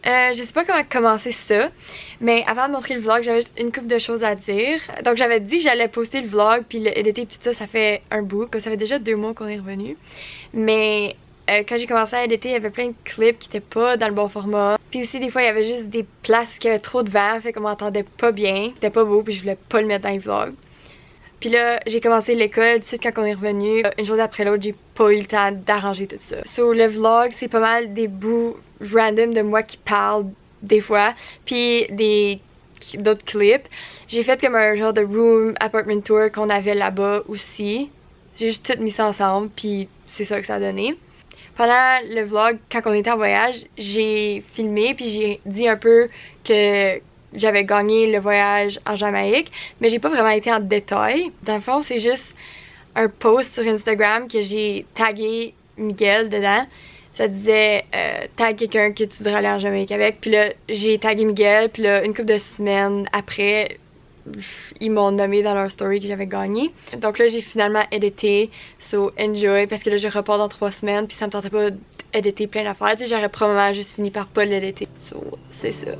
Je sais pas comment commencer ça, mais avant de montrer le vlog, j'avais juste une couple de choses à dire. Donc j'avais dit que j'allais poster le vlog puis le éditer tout ça, ça fait un bout, que ça fait déjà 2 mois qu'on est revenu. Mais quand j'ai commencé à éditer, il y avait plein de clips qui étaient pas dans le bon format. Puis aussi des fois il y avait juste des places où il y avait trop de vent, fait qu'on m'entendait pas bien. C'était pas beau puis je voulais pas le mettre dans les vlogs. Puis là, j'ai commencé l'école tout de suite quand on est revenu. Une chose après l'autre, j'ai pas eu le temps d'arranger tout ça. So, le vlog, c'est pas mal des bouts random de moi qui parle des fois. Puis d'autres clips. J'ai fait comme un genre de room apartment tour qu'on avait là-bas aussi. J'ai juste tout mis ça ensemble, puis c'est ça que ça a donné. Pendant le vlog, quand on était en voyage, j'ai filmé puis j'ai dit un peu que j'avais gagné le voyage en Jamaïque, mais j'ai pas vraiment été en détail. Dans le fond, c'est juste un post sur Instagram que j'ai tagué Miguel dedans. Ça disait tag quelqu'un que tu voudrais aller en Jamaïque avec. Puis là, j'ai tagué Miguel, puis là, une couple de semaines après, ils m'ont nommé dans leur story que j'avais gagné. Donc là, j'ai finalement édité, so enjoy, parce que là, je repars dans 3 semaines, puis ça me tentait pas d'éditer plein d'affaires. Tu sais, j'aurais probablement juste fini par pas l'éditer. So, c'est ça.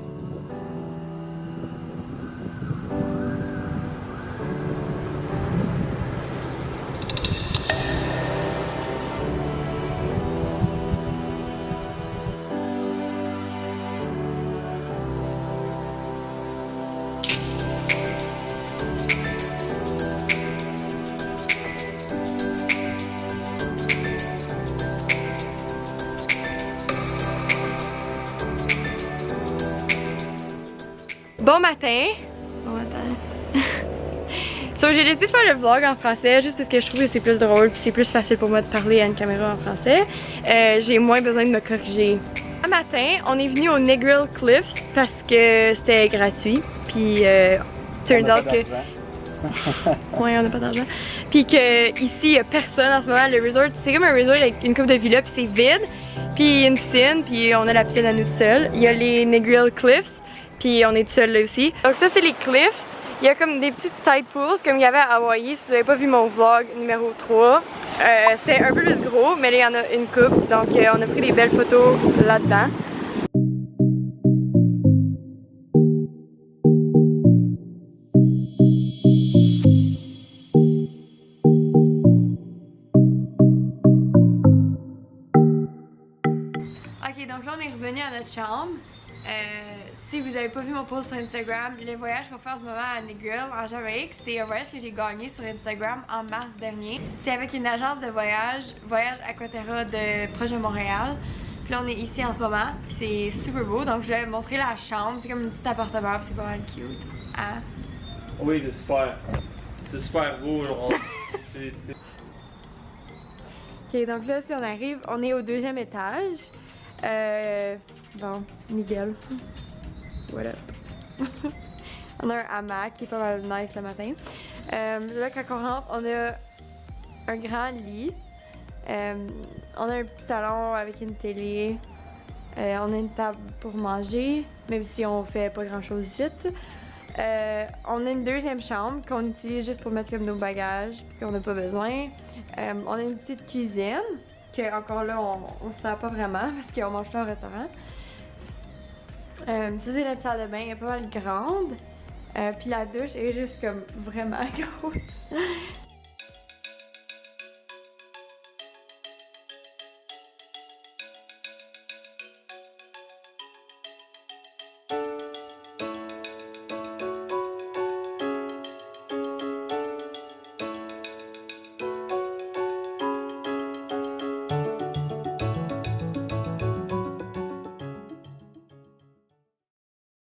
Bon matin! Bon matin! So, j'ai décidé de faire le vlog en français juste parce que je trouve que c'est plus drôle puis c'est plus facile pour moi de parler à une caméra en français. J'ai moins besoin de me corriger. Ce matin, on est venu au Negril Cliffs parce que c'était gratuit. Puis, turns out que. Ouais, on n'a pas d'argent. Puis que ici, il n'y a personne en ce moment. Le resort, c'est comme un resort avec une coupe de villas puis c'est vide. Puis une piscine, puis on a la piscine à nous seuls. Il y a les Negril Cliffs. Puis on est tout seul là aussi. Donc ça c'est les cliffs. Il y a comme des petites tide pools comme il y avait à Hawaii. Si vous n'avez pas vu mon vlog numéro 3, c'est un peu plus gros, mais là il y en a une coupe. Donc on a pris des belles photos là-dedans. Ok, donc là on est revenu à notre chambre. Si vous avez pas vu mon post sur Instagram, le voyage qu'on fait en ce moment à Negril en Jamaïque, c'est un voyage que j'ai gagné sur Instagram en mars dernier. C'est avec une agence de voyage, Voyage Aquaterra de proche de Montréal. Puis là on est ici en ce moment, puis c'est super beau, donc je vais vous montrer la chambre. C'est comme un petit appartement, puis c'est pas mal cute. Hein? Oui, c'est super beau, genre. Ok, donc là si on arrive, on est au 2e étage. Bon, Miguel. What up? On a un hamac qui est pas mal nice le matin. Là, quand on rentre, on a un grand lit. On a un petit salon avec une télé. On a une table pour manger, même si on fait pas grand chose ici. On a une 2e chambre qu'on utilise juste pour mettre comme nos bagages, parce qu'on n'a pas besoin. On a une petite cuisine, que encore là, on ne sert pas vraiment, parce qu'on mange pas au restaurant. Ça c'est notre salle de bain, elle est pas mal grande. Puis la douche est juste comme vraiment grosse.